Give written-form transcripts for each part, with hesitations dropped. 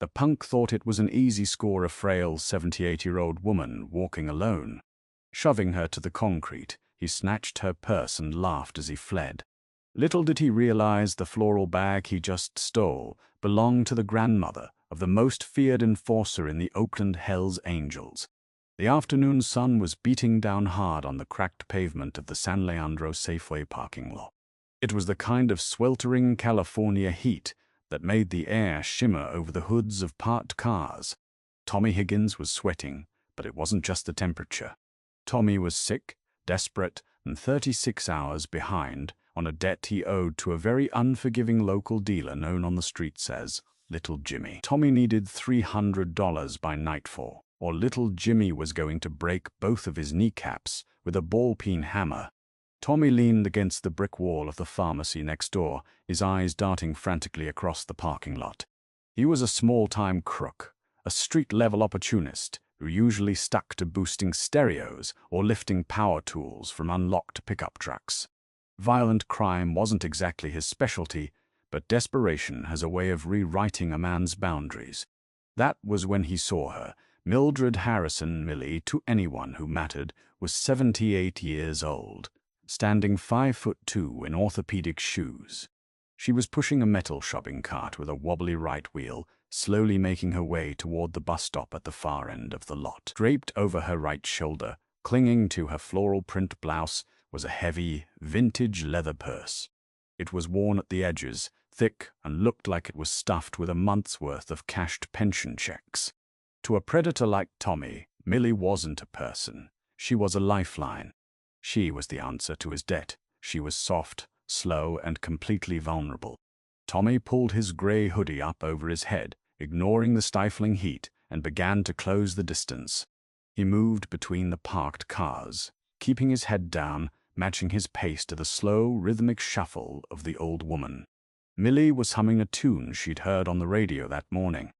The punk thought it was an easy score, a frail 78-year-old woman walking alone. Shoving her to the concrete, he snatched her purse and laughed as he fled. Little did he realize the floral bag he just stole belonged to the grandmother of the most feared enforcer in the Oakland Hells Angels. The afternoon sun was beating down hard on the cracked pavement of the San Leandro Safeway parking lot. It was the kind of sweltering California heat that made the air shimmer over the hoods of parked cars. Tommy Higgins was sweating, but it wasn't just the temperature. Tommy was sick, desperate, and 36 hours behind on a debt he owed to a very unforgiving local dealer known on the streets as Little Jimmy. Tommy needed $300 by nightfall, or Little Jimmy was going to break both of his kneecaps with a ball-peen hammer. Tommy leaned against the brick wall of the pharmacy next door, his eyes darting frantically across the parking lot. He was a small-time crook, a street-level opportunist who usually stuck to boosting stereos or lifting power tools from unlocked pickup trucks. Violent crime wasn't exactly his specialty, but desperation has a way of rewriting a man's boundaries. That was when he saw her. Mildred Harrison Millie, to anyone who mattered, was 78 years old, standing 5'2" in orthopedic shoes. She was pushing a metal shopping cart with a wobbly right wheel, slowly making her way toward the bus stop at the far end of the lot. Draped over her right shoulder, clinging to her floral print blouse, was a heavy, vintage leather purse. It was worn at the edges, thick, and looked like it was stuffed with a month's worth of cashed pension checks. To a predator like Tommy, Millie wasn't a person. She was a lifeline. She was the answer to his debt. She was soft, slow, and completely vulnerable. Tommy pulled his gray hoodie up over his head, ignoring the stifling heat, and began to close the distance. He moved between the parked cars, keeping his head down, matching his pace to the slow, rhythmic shuffle of the old woman. Millie was humming a tune she'd heard on the radio that morning.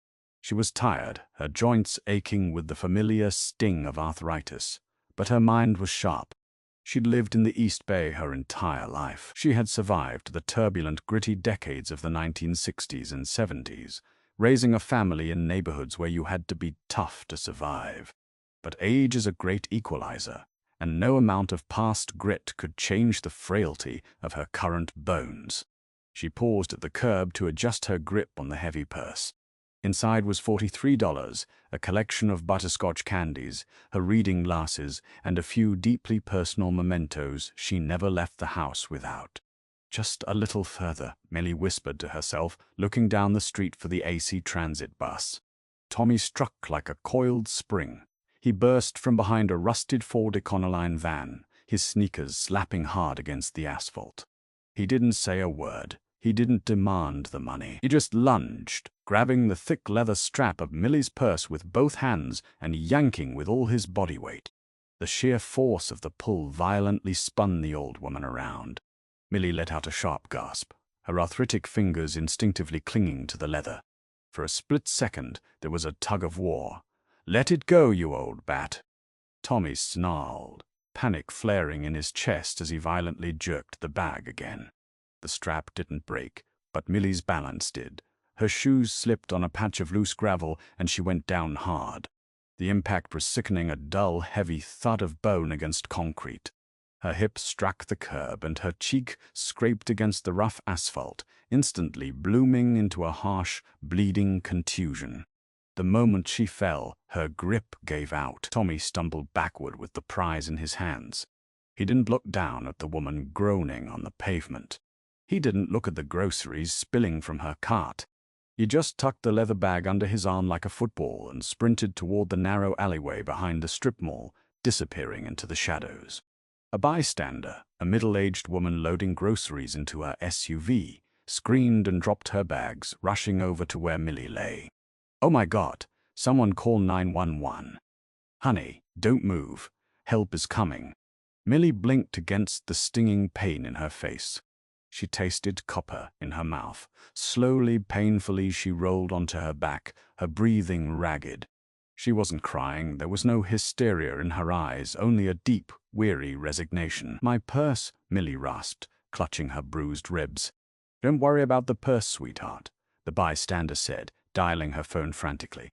She was tired, her joints aching with the familiar sting of arthritis, but her mind was sharp. She'd lived in the East Bay her entire life. She had survived the turbulent, gritty decades of the 1960s and 70s, raising a family in neighborhoods where you had to be tough to survive. But age is a great equalizer, and no amount of past grit could change the frailty of her current bones. She paused at the curb to adjust her grip on the heavy purse. Inside was $43, a collection of butterscotch candies, her reading glasses, and a few deeply personal mementos she never left the house without. Just a little further, Millie whispered to herself, looking down the street for the AC Transit bus. Tommy struck like a coiled spring. He burst from behind a rusted Ford Econoline van, his sneakers slapping hard against the asphalt. He didn't say a word. He didn't demand the money. He just lunged, grabbing the thick leather strap of Millie's purse with both hands and yanking with all his body weight. The sheer force of the pull violently spun the old woman around. Millie let out a sharp gasp, her arthritic fingers instinctively clinging to the leather. For a split second, there was a tug of war. "Let it go, you old bat." Tommy snarled, panic flaring in his chest as he violently jerked the bag again. The strap didn't break, but Millie's balance did. Her shoes slipped on a patch of loose gravel, and she went down hard. The impact was sickening, a dull, heavy thud of bone against concrete. Her hip struck the curb, and her cheek scraped against the rough asphalt, instantly blooming into a harsh, bleeding contusion. The moment she fell, her grip gave out. Tommy stumbled backward with the prize in his hands. He didn't look down at the woman groaning on the pavement. He didn't look at the groceries spilling from her cart. He just tucked the leather bag under his arm like a football and sprinted toward the narrow alleyway behind the strip mall, disappearing into the shadows. A bystander, a middle-aged woman loading groceries into her SUV, screamed and dropped her bags, rushing over to where Millie lay. "Oh my God, someone call 911. Honey, don't move. Help is coming." Millie blinked against the stinging pain in her face. She tasted copper in her mouth. Slowly, painfully, she rolled onto her back, her breathing ragged. She wasn't crying. There was no hysteria in her eyes, only a deep, weary resignation. "My purse," Millie rasped, clutching her bruised ribs. "Don't worry about the purse, sweetheart," the bystander said, dialing her phone frantically.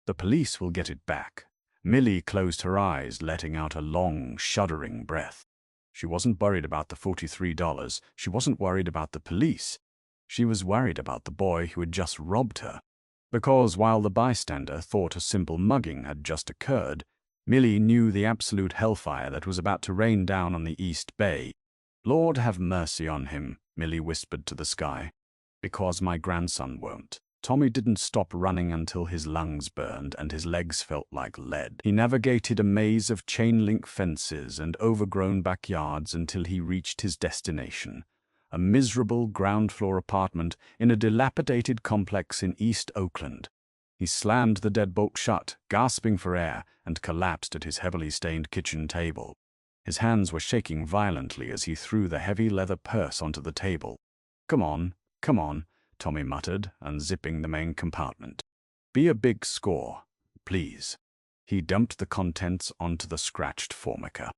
The police will get it back. Millie closed her eyes, letting out a long, shuddering breath. She wasn't worried about the $43. She wasn't worried about the police. She was worried about the boy who had just robbed her. Because while the bystander thought a simple mugging had just occurred, Millie knew the absolute hellfire that was about to rain down on the East Bay. "Lord have mercy on him," Millie whispered to the sky. "Because my grandson won't." Tommy didn't stop running until his lungs burned and his legs felt like lead. He navigated a maze of chain-link fences and overgrown backyards until he reached his destination, a miserable ground-floor apartment in a dilapidated complex in East Oakland. He slammed the deadbolt shut, gasping for air, and collapsed at his heavily stained kitchen table. His hands were shaking violently as he threw the heavy leather purse onto the table. Come on," Tommy muttered, unzipping the main compartment. "Be a big score, please." He dumped the contents onto the scratched formica.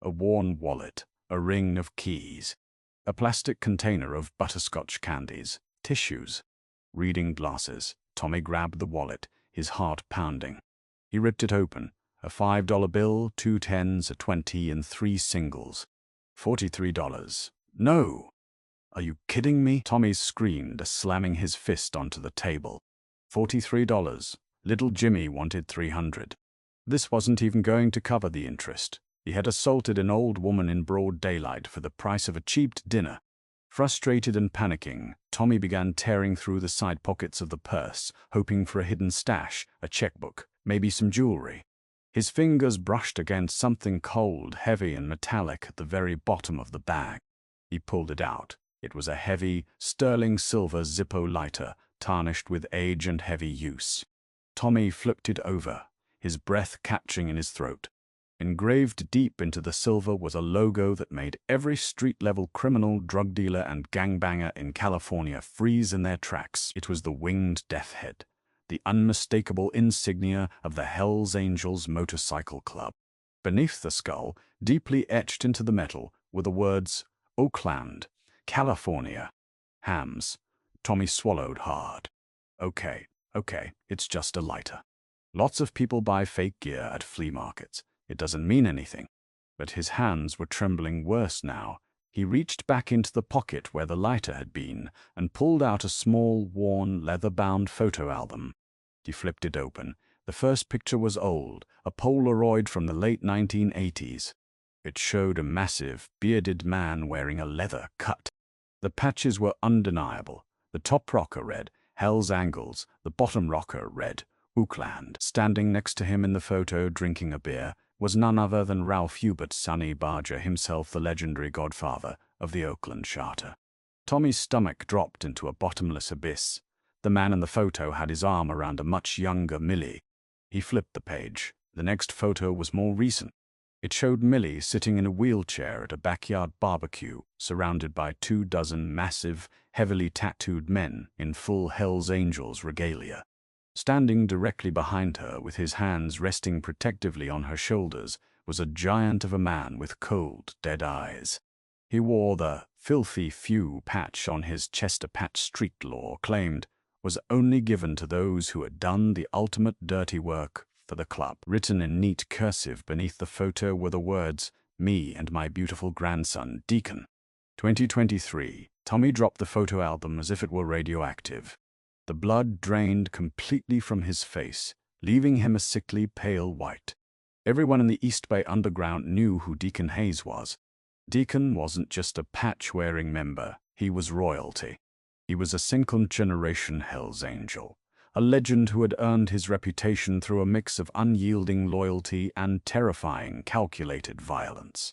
A worn wallet, a ring of keys, a plastic container of butterscotch candies, tissues, reading glasses. Tommy grabbed the wallet, his heart pounding. He ripped it open. A $5 bill, 2 tens, a 20, and 3 singles. $43. No! "Are you kidding me?" Tommy screamed, slamming his fist onto the table. $43. Little Jimmy wanted $300. This wasn't even going to cover the interest. He had assaulted an old woman in broad daylight for the price of a cheap dinner. Frustrated and panicking, Tommy began tearing through the side pockets of the purse, hoping for a hidden stash, a checkbook, maybe some jewelry. His fingers brushed against something cold, heavy, and metallic at the very bottom of the bag. He pulled it out. It was a heavy, sterling silver Zippo lighter, tarnished with age and heavy use. Tommy flipped it over, his breath catching in his throat. Engraved deep into the silver was a logo that made every street-level criminal, drug dealer, and gangbanger in California freeze in their tracks. It was the winged death head, the unmistakable insignia of the Hells Angels Motorcycle Club. Beneath the skull, deeply etched into the metal, were the words, "Oakland, California. Hams." Tommy swallowed hard. Okay, it's just a lighter. Lots of people buy fake gear at flea markets. It doesn't mean anything. But his hands were trembling worse now. He reached back into the pocket where the lighter had been and pulled out a small, worn, leather-bound photo album. He flipped it open. The first picture was old, a Polaroid from the late 1980s. It showed a massive, bearded man wearing a leather cut. The patches were undeniable. The top rocker read, "Hell's Angles." The bottom rocker read, "Oakland." Standing next to him in the photo, drinking a beer, was none other than Ralph Hubert Sonny Barger himself, the legendary godfather of the Oakland Charter. Tommy's stomach dropped into a bottomless abyss. The man in the photo had his arm around a much younger Millie. He flipped the page. The next photo was more recent. It showed Millie sitting in a wheelchair at a backyard barbecue, surrounded by 24 massive, heavily tattooed men in full Hells Angels regalia. Standing directly behind her, with his hands resting protectively on her shoulders, was a giant of a man with cold, dead eyes. He wore the "filthy few" patch on his chest, a patch street law claimed was only given to those who had done the ultimate dirty work for the club. Written in neat cursive beneath the photo were the words, "Me and my beautiful grandson, Deacon." 2023. Tommy dropped the photo album as if it were radioactive. The blood drained completely from his face, leaving him a sickly pale white. Everyone in the East Bay Underground knew who Deacon Hayes was. Deacon wasn't just a patch-wearing member, he was royalty. He was a second-generation Hells Angel, a legend who had earned his reputation through a mix of unyielding loyalty and terrifying, calculated violence.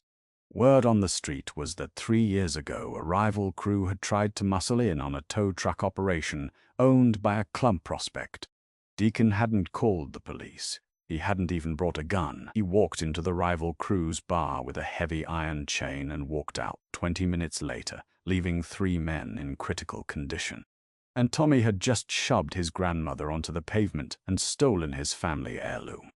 Word on the street was that 3 years ago a rival crew had tried to muscle in on a tow truck operation owned by a club prospect. Deacon hadn't called the police. He hadn't even brought a gun. He walked into the rival crew's bar with a heavy iron chain and walked out 20 minutes later, leaving 3 men in critical condition. And Tommy had just shoved his grandmother onto the pavement and stolen his family heirloom.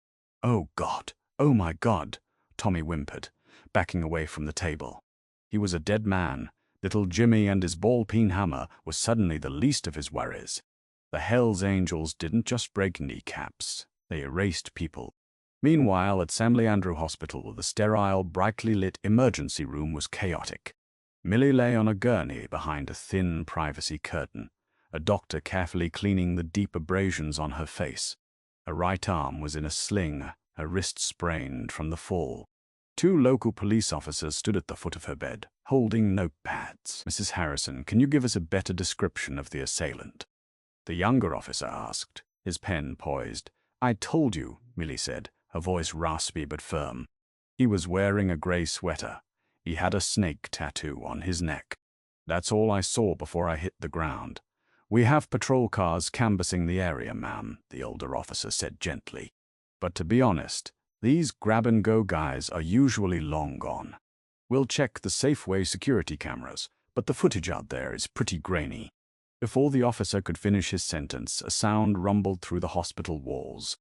"Oh God, oh my God," Tommy whimpered, backing away from the table. He was a dead man. Little Jimmy and his ball-peen hammer was suddenly the least of his worries. The Hells Angels didn't just break kneecaps, they erased people. Meanwhile, at San Leandro Hospital, the sterile, brightly lit emergency room was chaotic. Millie lay on a gurney behind a thin privacy curtain, a doctor carefully cleaning the deep abrasions on her face. Her right arm was in a sling, her wrist sprained from the fall. Two local police officers stood at the foot of her bed, holding notepads. "Mrs. Harrison, can you give us a better description of the assailant?" the younger officer asked, his pen poised. "I told you," Millie said, her voice raspy but firm. "He was wearing a gray sweater. He had a snake tattoo on his neck. That's all I saw before I hit the ground." "We have patrol cars canvassing the area, ma'am," the older officer said gently. "But to be honest, these grab-and-go guys are usually long gone. We'll check the Safeway security cameras, but the footage out there is pretty grainy." Before the officer could finish his sentence, a sound rumbled through the hospital walls.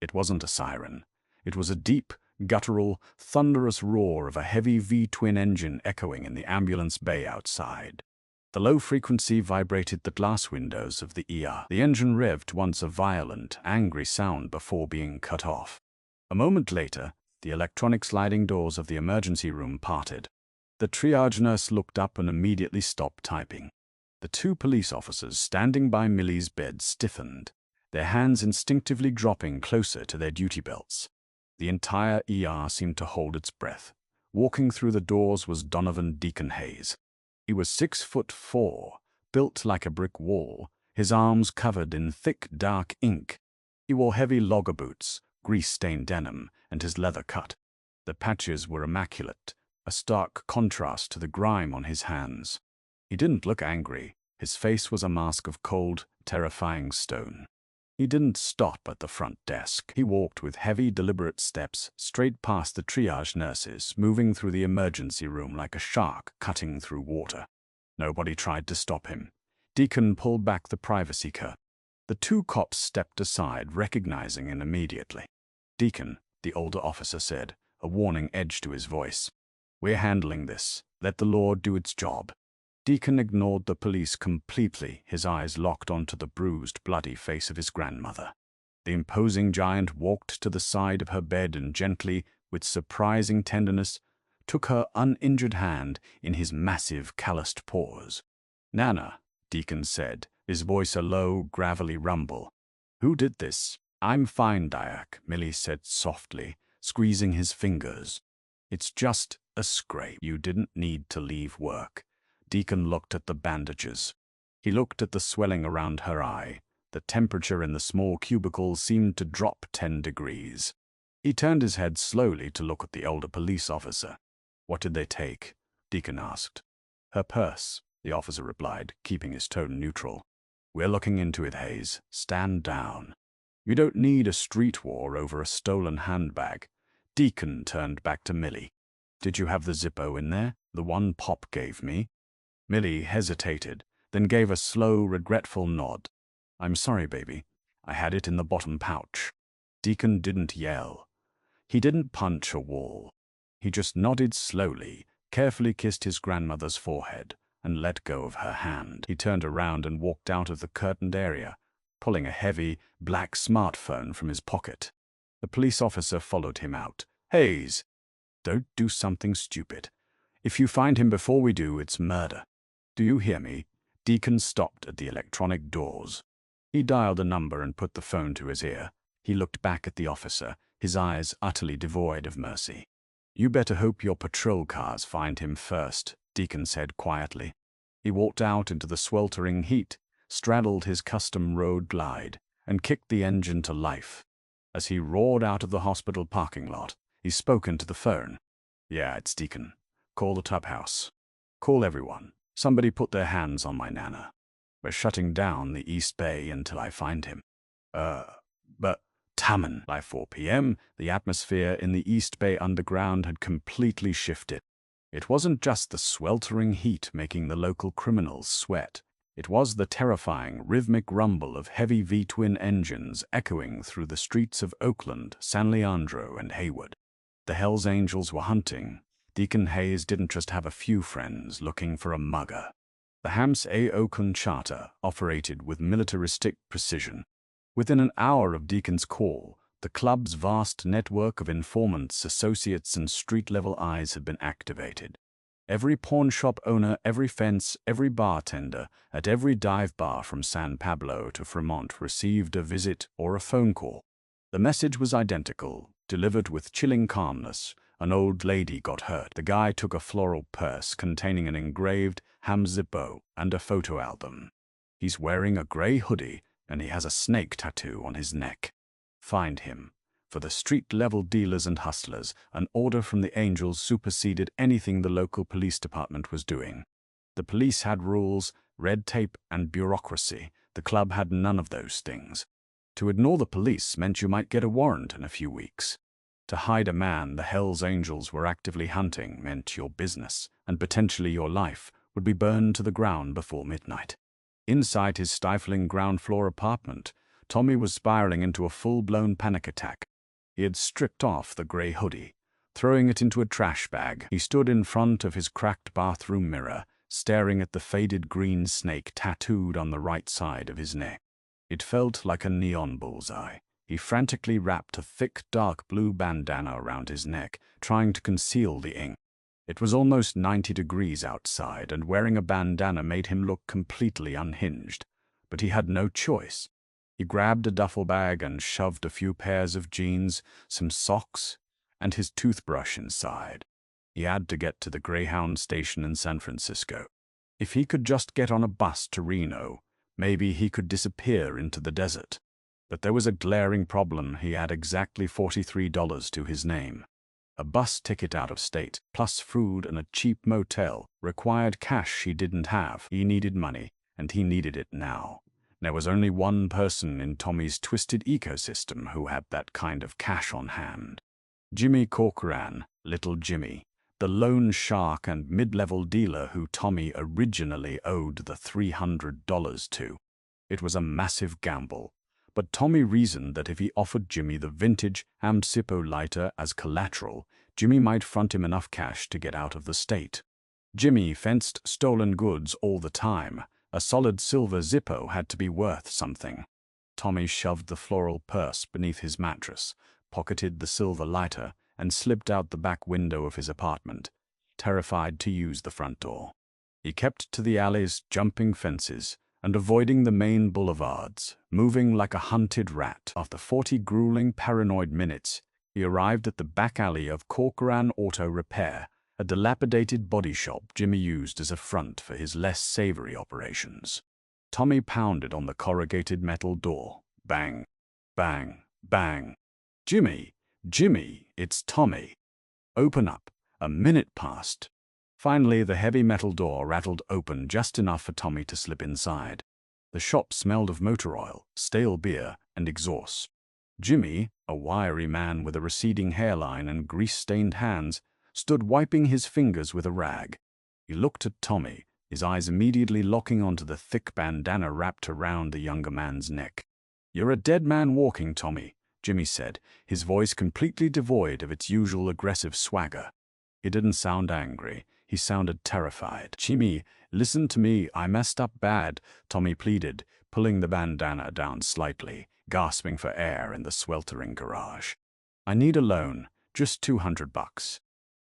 It wasn't a siren. It was a deep, guttural, thunderous roar of a heavy V-twin engine echoing in the ambulance bay outside. The low frequency vibrated the glass windows of the ER. The engine revved once a violent, angry sound before being cut off. A moment later, the electronic sliding doors of the emergency room parted. The triage nurse looked up and immediately stopped typing. The two police officers standing by Millie's bed stiffened, their hands instinctively dropping closer to their duty belts. The entire ER seemed to hold its breath. Walking through the doors was Donovan Deacon Hayes. He was 6'4", built like a brick wall, his arms covered in thick, dark ink. He wore heavy logger boots, grease-stained denim, and his leather cut. The patches were immaculate, a stark contrast to the grime on his hands. He didn't look angry. His face was a mask of cold, terrifying stone. He didn't stop at the front desk. He walked with heavy, deliberate steps straight past the triage nurses, moving through the emergency room like a shark cutting through water. Nobody tried to stop him. Deacon pulled back the privacy curtain. The two cops stepped aside, recognizing him immediately. "Deacon," the older officer said, a warning edge to his voice. "We're handling this. Let the law do its job." Deacon ignored the police completely, his eyes locked onto the bruised, bloody face of his grandmother. The imposing giant walked to the side of her bed and gently, with surprising tenderness, took her uninjured hand in his massive, calloused paws. "Nana," Deacon said, his voice a low, gravelly rumble. "Who did this?" "I'm fine, Diak," Millie said softly, squeezing his fingers. "It's just a scrape. You didn't need to leave work." Deacon looked at the bandages. He looked at the swelling around her eye. The temperature in the small cubicle seemed to drop 10 degrees. He turned his head slowly to look at the older police officer. "What did they take?" Deacon asked. "Her purse," the officer replied, keeping his tone neutral. "We're looking into it, Hayes. Stand down. You don't need a street war over a stolen handbag." Deacon turned back to Millie. "Did you have the Zippo in there? The one Pop gave me?" Millie hesitated, then gave a slow, regretful nod. "I'm sorry, baby. I had it in the bottom pouch." Deacon didn't yell. He didn't punch a wall. He just nodded slowly, carefully kissed his grandmother's forehead, and let go of her hand. He turned around and walked out of the curtained area, pulling a heavy, black smartphone from his pocket. The police officer followed him out. "Hayes, don't do something stupid. If you find him before we do, it's murder. Do you hear me?" Deacon stopped at the electronic doors. He dialed a number and put the phone to his ear. He looked back at the officer, his eyes utterly devoid of mercy. "You better hope your patrol cars find him first," Deacon said quietly. He walked out into the sweltering heat, straddled his custom road glide, and kicked the engine to life. As he roared out of the hospital parking lot, he spoke into the phone. "Yeah, it's Deacon. Call the clubhouse. Call everyone. Somebody put their hands on my Nana. We're shutting down the East Bay until I find him." But Taman. By 4 p.m., the atmosphere in the East Bay Underground had completely shifted. It wasn't just the sweltering heat making the local criminals sweat. It was the terrifying, rhythmic rumble of heavy V-twin engines echoing through the streets of Oakland, San Leandro, and Hayward. The Hells Angels were hunting. Deacon Hayes didn't just have a few friends looking for a mugger. The Hams A.O. Conchata operated with militaristic precision. Within an hour of Deacon's call, the club's vast network of informants, associates, and street-level eyes had been activated. Every pawn shop owner, every fence, every bartender, at every dive bar from San Pablo to Fremont received a visit or a phone call. The message was identical, delivered with chilling calmness. An old lady got hurt. The guy took a floral purse containing an engraved ham zippo and a photo album. He's wearing a gray hoodie and he has a snake tattoo on his neck. Find him. For the street-level dealers and hustlers, an order from the Angels superseded anything the local police department was doing. The police had rules, red tape, and bureaucracy. The club had none of those things. To ignore the police meant you might get a warrant in a few weeks. To hide a man the Hells Angels were actively hunting meant your business, and potentially your life, would be burned to the ground before midnight. Inside his stifling ground-floor apartment, Tommy was spiraling into a full-blown panic attack. He had stripped off the gray hoodie. Throwing it into a trash bag, he stood in front of his cracked bathroom mirror, staring at the faded green snake tattooed on the right side of his neck. It felt like a neon bullseye. He frantically wrapped a thick, dark blue bandana around his neck, trying to conceal the ink. It was almost 90 degrees outside, and wearing a bandana made him look completely unhinged. But he had no choice. He grabbed a duffel bag and shoved a few pairs of jeans, some socks, and his toothbrush inside. He had to get to the Greyhound station in San Francisco. If he could just get on a bus to Reno, maybe he could disappear into the desert. But there was a glaring problem. He had exactly $43 to his name. A bus ticket out of state, plus food and a cheap motel, required cash he didn't have. He needed money, and he needed it now. There was only one person in Tommy's twisted ecosystem who had that kind of cash on hand. Jimmy Corcoran, Little Jimmy, the loan shark and mid-level dealer who Tommy originally owed the $300 to. It was a massive gamble, but Tommy reasoned that if he offered Jimmy the vintage Ham Zippo lighter as collateral, Jimmy might front him enough cash to get out of the state. Jimmy fenced stolen goods all the time. A solid silver Zippo had to be worth something. Tommy shoved the floral purse beneath his mattress, pocketed the silver lighter, and slipped out the back window of his apartment, terrified to use the front door. He kept to the alleys, jumping fences, and avoiding the main boulevards, moving like a hunted rat. After 40 grueling, paranoid minutes, he arrived at the back alley of Corcoran Auto Repair, a dilapidated body shop Jimmy used as a front for his less savory operations. Tommy pounded on the corrugated metal door. Bang, bang, bang. Jimmy, Jimmy, it's Tommy. Open up. A minute passed. Finally, the heavy metal door rattled open just enough for Tommy to slip inside. The shop smelled of motor oil, stale beer, and exhaust. Jimmy, a wiry man with a receding hairline and grease-stained hands, stood wiping his fingers with a rag. He looked at Tommy, his eyes immediately locking onto the thick bandana wrapped around the younger man's neck. "You're a dead man walking, Tommy," Jimmy said, his voice completely devoid of its usual aggressive swagger. He didn't sound angry. He sounded terrified. "Jimmy, listen to me. I messed up bad," Tommy pleaded, pulling the bandana down slightly, gasping for air in the sweltering garage. "I need a loan, just $200.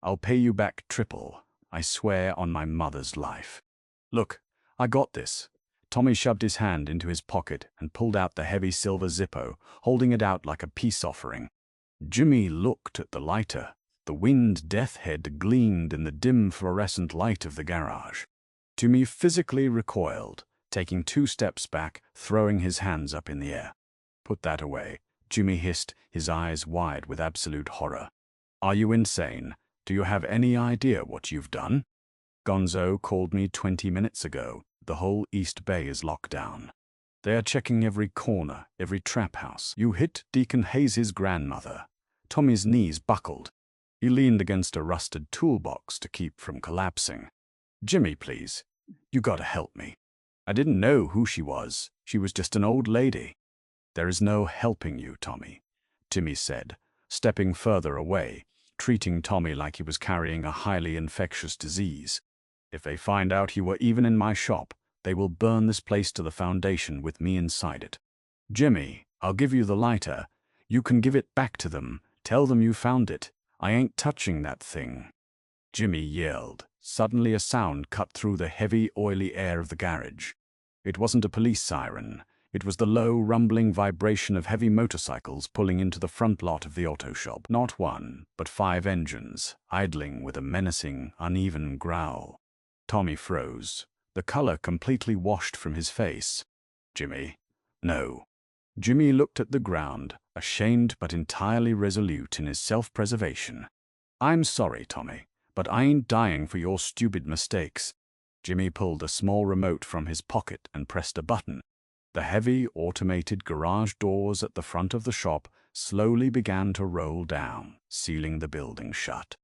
I'll pay you back triple, I swear on my mother's life." "Look, I got this." Tommy shoved his hand into his pocket and pulled out the heavy silver Zippo, holding it out like a peace offering. Jimmy looked at the lighter. The winged death head gleamed in the dim fluorescent light of the garage. Jimmy physically recoiled, taking 2 steps back, throwing his hands up in the air. "Put that away," Jimmy hissed, his eyes wide with absolute horror. "Are you insane? Do you have any idea what you've done? Gonzo called me 20 minutes ago. The whole East Bay is locked down. They are checking every corner, every trap house. You hit Deacon Hayes' grandmother." Tommy's knees buckled. He leaned against a rusted toolbox to keep from collapsing. "Jimmy, please. You gotta help me. I didn't know who she was. She was just an old lady." "There is no helping you, Tommy," Jimmy said, stepping further away, treating Tommy like he was carrying a highly infectious disease. If they find out you were even in my shop, they will burn this place to the foundation with me inside it. Jimmy, I'll give you the lighter. You can give it back to them. Tell them you found it. I ain't touching that thing." Jimmy yelled. Suddenly a sound cut through the heavy, oily air of the garage. It wasn't a police siren. It was the low, rumbling vibration of heavy motorcycles pulling into the front lot of the auto shop. Not one, but 5 engines, idling with a menacing, uneven growl. Tommy froze, the color completely washed from his face. "Jimmy, no." Jimmy looked at the ground, ashamed but entirely resolute in his self-preservation. "I'm sorry, Tommy, but I ain't dying for your stupid mistakes." Jimmy pulled a small remote from his pocket and pressed a button. The heavy, automated garage doors at the front of the shop slowly began to roll down, sealing the building shut.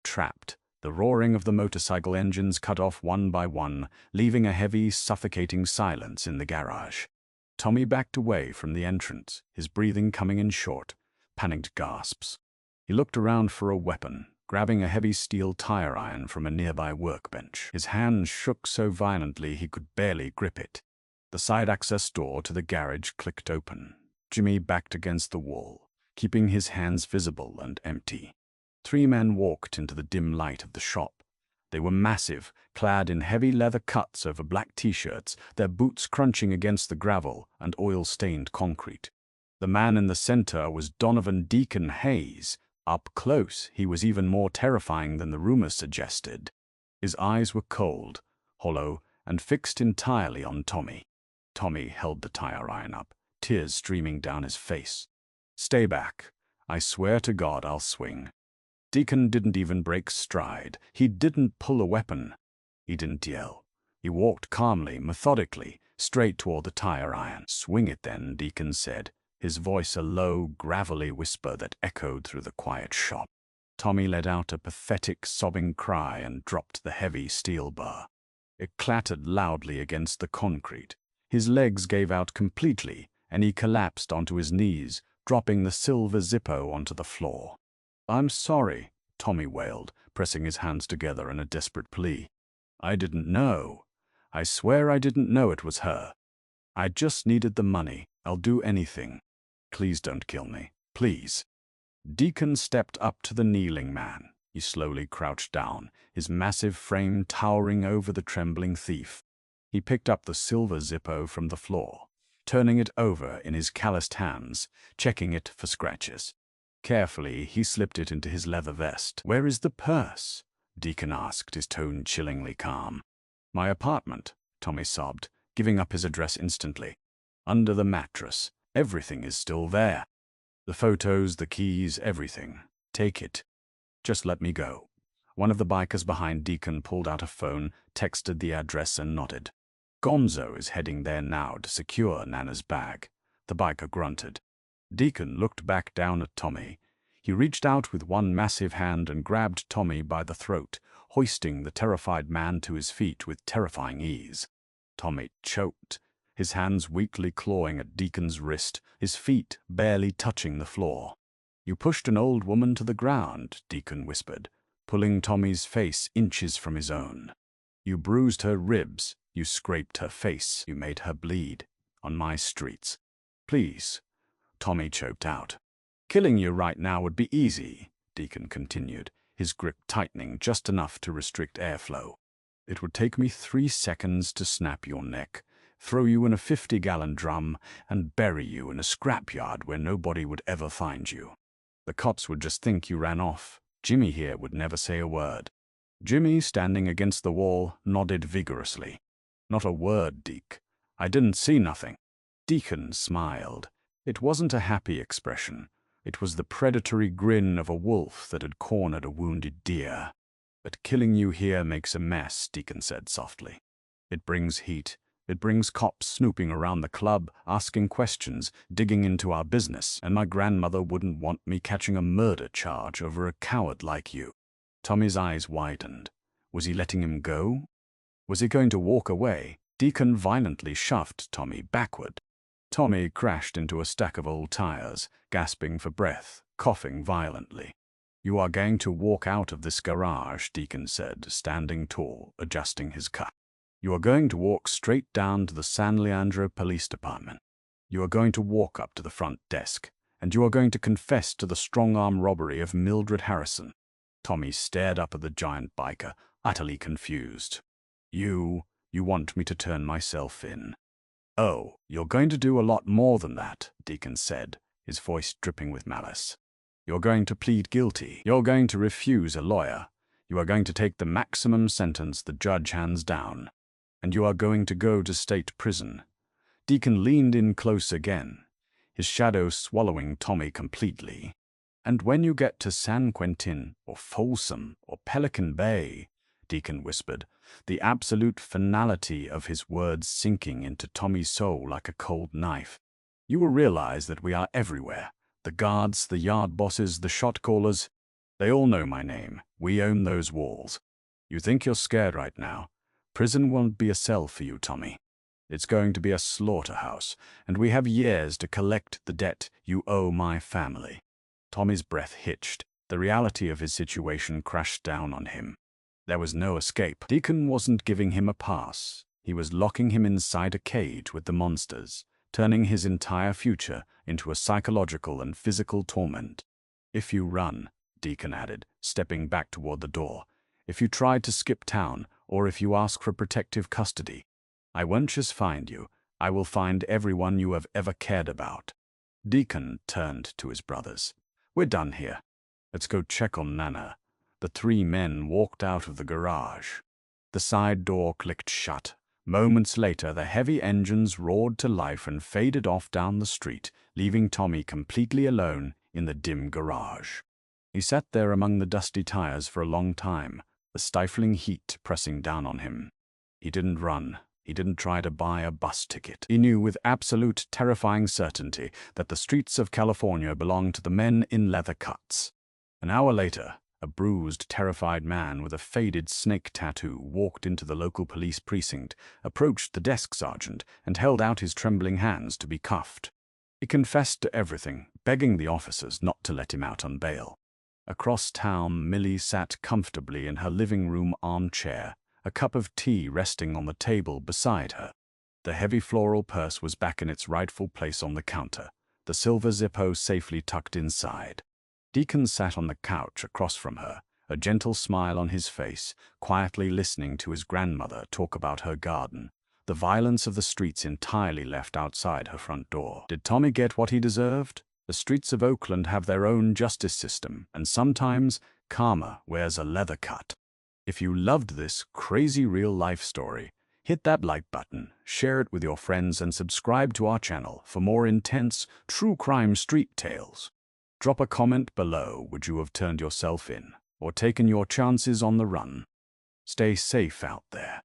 Trapped, the roaring of the motorcycle engines cut off one by one, leaving a heavy, suffocating silence in the garage. Tommy backed away from the entrance, his breathing coming in short, panicked gasps. He looked around for a weapon, grabbing a heavy steel tire iron from a nearby workbench. His hands shook so violently he could barely grip it. The side access door to the garage clicked open. Jimmy backed against the wall, keeping his hands visible and empty. 3 men walked into the dim light of the shop. They were massive, clad in heavy leather cuts over black t-shirts, their boots crunching against the gravel and oil-stained concrete. The man in the center was Donovan Deacon Hayes. Up close, he was even more terrifying than the rumors suggested. His eyes were cold, hollow, and fixed entirely on Tommy. Tommy held the tire iron up, tears streaming down his face. "Stay back. I swear to God I'll swing." Deacon didn't even break stride. He didn't pull a weapon. He didn't yell. He walked calmly, methodically, straight toward the tire iron. "Swing it then," Deacon said, his voice a low, gravelly whisper that echoed through the quiet shop. Tommy let out a pathetic, sobbing cry and dropped the heavy steel bar. It clattered loudly against the concrete. His legs gave out completely, and he collapsed onto his knees, dropping the silver Zippo onto the floor. "I'm sorry," Tommy wailed, pressing his hands together in a desperate plea. "I didn't know. I swear I didn't know it was her. I just needed the money. I'll do anything. Please don't kill me. Please." Deacon stepped up to the kneeling man. He slowly crouched down, his massive frame towering over the trembling thief. He picked up the silver Zippo from the floor, turning it over in his calloused hands, checking it for scratches. Carefully, he slipped it into his leather vest. "Where is the purse?" Deacon asked, his tone chillingly calm. "My apartment," Tommy sobbed, giving up his address instantly. "Under the mattress. Everything is still there. The photos, the keys, everything. Take it. Just let me go." One of the bikers behind Deacon pulled out a phone, texted the address, and nodded. "Gonzo is heading there now to secure Nana's bag," the biker grunted. Deacon looked back down at Tommy. He reached out with one massive hand and grabbed Tommy by the throat, hoisting the terrified man to his feet with terrifying ease. Tommy choked, his hands weakly clawing at Deacon's wrist, his feet barely touching the floor. "You pushed an old woman to the ground," Deacon whispered, pulling Tommy's face inches from his own. "You bruised her ribs, you scraped her face, you made her bleed. On my streets. Please," Tommy choked out. "Killing you right now would be easy," Deacon continued, his grip tightening just enough to restrict airflow. "It would take me 3 seconds to snap your neck, throw you in a 50-gallon drum, and bury you in a scrapyard where nobody would ever find you. The cops would just think you ran off. Jimmy here would never say a word." Jimmy, standing against the wall, nodded vigorously. "Not a word, Deke. I didn't see nothing." Deacon smiled. It wasn't a happy expression. It was the predatory grin of a wolf that had cornered a wounded deer. "But killing you here makes a mess," Deacon said softly. "It brings heat. It brings cops snooping around the club, asking questions, digging into our business, and my grandmother wouldn't want me catching a murder charge over a coward like you." Tommy's eyes widened. Was he letting him go? Was he going to walk away? Deacon violently shoved Tommy backward. Tommy crashed into a stack of old tires, gasping for breath, coughing violently. You are going to walk out of this garage, Deacon said, standing tall, adjusting his cut. You are going to walk straight down to the San Leandro Police Department. You are going to walk up to the front desk, and you are going to confess to the strong-arm robbery of Mildred Harrison. Tommy stared up at the giant biker, utterly confused. You want me to turn myself in? Oh, you're going to do a lot more than that, Deacon said, his voice dripping with malice. You're going to plead guilty. You're going to refuse a lawyer. You are going to take the maximum sentence the judge hands down. And you are going to go to state prison. Deacon leaned in close again, his shadow swallowing Tommy completely. And when you get to San Quentin, or Folsom, or Pelican Bay, Deacon whispered, the absolute finality of his words sinking into Tommy's soul like a cold knife, you will realize that we are everywhere. The guards, the yard bosses, the shot callers, they all know my name. We own those walls. You think you're scared right now? Prison won't be a cell for you, Tommy. It's going to be a slaughterhouse, and we have years to collect the debt you owe my family. Tommy's breath hitched. The reality of his situation crashed down on him. There was no escape. Deacon wasn't giving him a pass. He was locking him inside a cage with the monsters, turning his entire future into a psychological and physical torment. If you run, Deacon added, stepping back toward the door, if you try to skip town, or if you ask for protective custody, I won't just find you, I will find everyone you have ever cared about. Deacon turned to his brothers. We're done here. Let's go check on Nana. The three men walked out of the garage. The side door clicked shut. Moments later, the heavy engines roared to life and faded off down the street, leaving Tommy completely alone in the dim garage. He sat there among the dusty tires for a long time, the stifling heat pressing down on him. He didn't run. He didn't try to buy a bus ticket. He knew with absolute terrifying certainty that the streets of California belonged to the men in leather cuts. An hour later, a bruised, terrified man with a faded snake tattoo walked into the local police precinct, approached the desk sergeant, and held out his trembling hands to be cuffed. He confessed to everything, begging the officers not to let him out on bail. Across town, Millie sat comfortably in her living room armchair, a cup of tea resting on the table beside her. The heavy floral purse was back in its rightful place on the counter, the silver Zippo safely tucked inside. Deacon sat on the couch across from her, a gentle smile on his face, quietly listening to his grandmother talk about her garden, the violence of the streets entirely left outside her front door. Did Tommy get what he deserved? The streets of Oakland have their own justice system, and sometimes karma wears a leather cut. If you loved this crazy real-life story, hit that like button, share it with your friends, and subscribe to our channel for more intense, true crime street tales. Drop a comment below. Would you have turned yourself in, or taken your chances on the run? Stay safe out there.